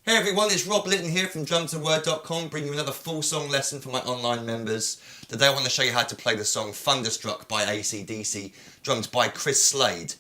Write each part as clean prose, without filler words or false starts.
Hey everyone, it's Rob Litton here from drumsandword.com, bringing you another full song lesson for my online members. Today I want to show you how to play the song Thunderstruck by AC/DC, drummed by Chris Slade.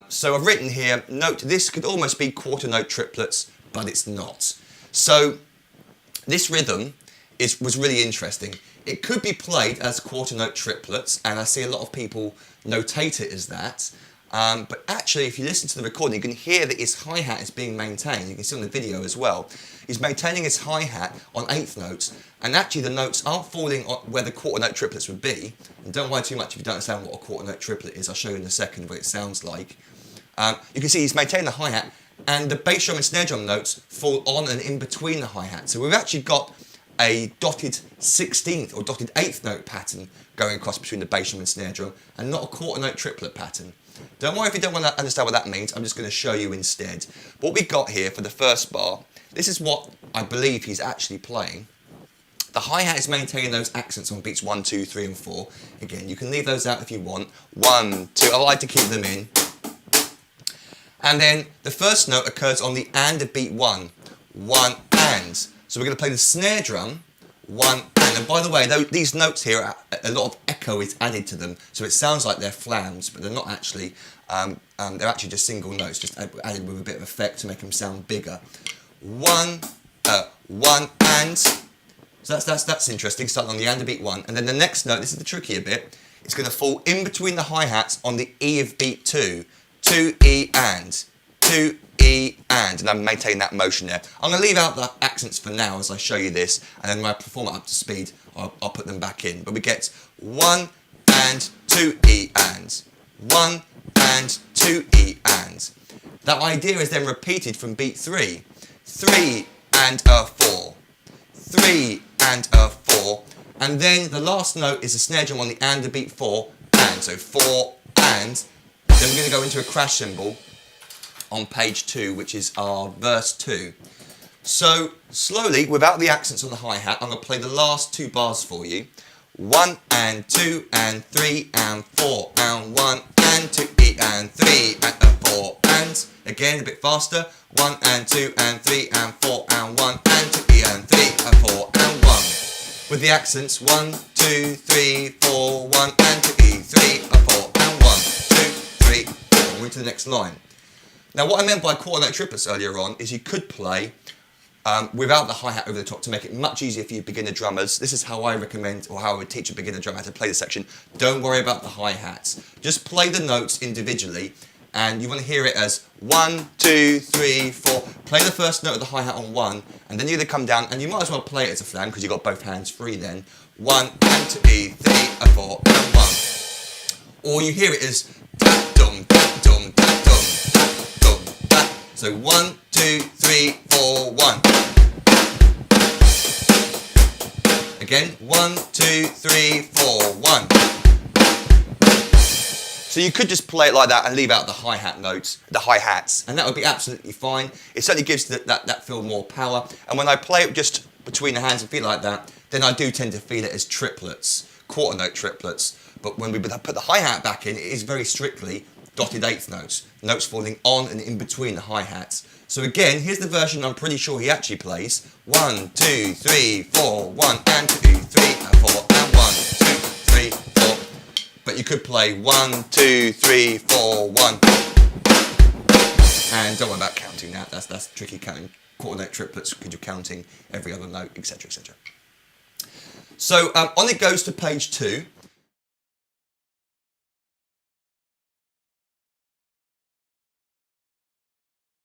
So I've written here, note this could almost be quarter note triplets, but it's not. So this rhythm was really interesting. It could be played as quarter note triplets, and I see a lot of people notate it as that. But actually, if you listen to the recording, you can hear that his hi-hat is being maintained. You can see on the video as well. He's maintaining his hi-hat on eighth notes, and actually the notes aren't falling on where the quarter note triplets would be. And don't worry too much if you don't understand what a quarter note triplet is. I'll show you in a second what it sounds like. You can see he's maintaining the hi-hat, and the bass drum and snare drum notes fall on and in between the hi-hat. So we've actually got a dotted 16th or dotted 8th note pattern going across between the bass drum and snare drum, and not a quarter note triplet pattern. Don't worry if you don't want to understand what that means, I'm just going to show you instead. What we've got here for the first bar, this is what I believe he's actually playing. The hi-hat is maintaining those accents on beats 1, 2, 3 and 4. Again, you can leave those out if you want. 1, 2, I like to keep them in. And then the first note occurs on the and of beat 1. 1 and. So we're going to play the snare drum, 1 and. And by the way, these notes here, a lot of echo is added to them. So it sounds like they're flams, but they're not actually. They're actually just single notes, just added with a bit of effect to make them sound bigger. 1 and. So that's interesting, starting on the and of beat 1. And then the next note, this is the trickier bit, it's going to fall in between the hi-hats on the E of beat 2. 2 E and, 2 E and I'm maintaining that motion there. I'm going to leave out the accents for now as I show you this, and then when I perform it up to speed, I'll put them back in. But we get 1 and 2 E and, 1 and 2 E and. That idea is then repeated from beat 3. 3 and a 4, 3 and a 4, and then the last note is a snare drum on the and of beat 4 and, so 4 and. Then we're going to go into a crash cymbal on page 2, which is our verse 2. So slowly, without the accents on the hi-hat, I'm going to play the last 2 bars for you. 1 and 2 and 3 and 4 and 1 and 2 E and 3 and a 4 and. Again, a bit faster. 1 and 2 and 3 and 4 and 1 and 2 E and 3 and 4 and 1. With the accents 1, 2, 3, 4, 1 and 2 E, 3 and 4 and 1, 2, 3, 4. We're into the next line. Now what I meant by quarter note triplets earlier on is you could play without the hi-hat over the top to make it much easier for you beginner drummers. This is how I recommend, or how I would teach a beginner drummer how to play the section. Don't worry about the hi-hats. Just play the notes individually, and you want to hear it as 1, 2, 3, 4. Play the first note of the hi-hat on 1, and then you're going to come down, and you might as well play it as a flam because you've got both hands free then. 1 and 2, 3, 4, and 1. Or you hear it as dum, dum, dum, dum, dum, dum. So 1, 2, 3, 4, 1. Again, 1, 2, 3, 4, 1. So you could just play it like that and leave out the hi-hat notes, the hi-hats, and that would be absolutely fine. It certainly gives that feel more power. And when I play it just between the hands and feet like that, then I do tend to feel it as triplets, quarter note triplets. But when we put the hi-hat back in, it is very strictly dotted eighth notes, notes falling on and in between the hi-hats. So again, here's the version I'm pretty sure he actually plays. 1, 2, 3, 4, 1, and 2, 3, and 4, and 1, 2, 3, 4. But you could play 1, 2, 3, 4, 1. And don't worry about counting that. That's tricky counting quarter note triplets because you're counting every other note, etc., etc. So on it goes to page 2.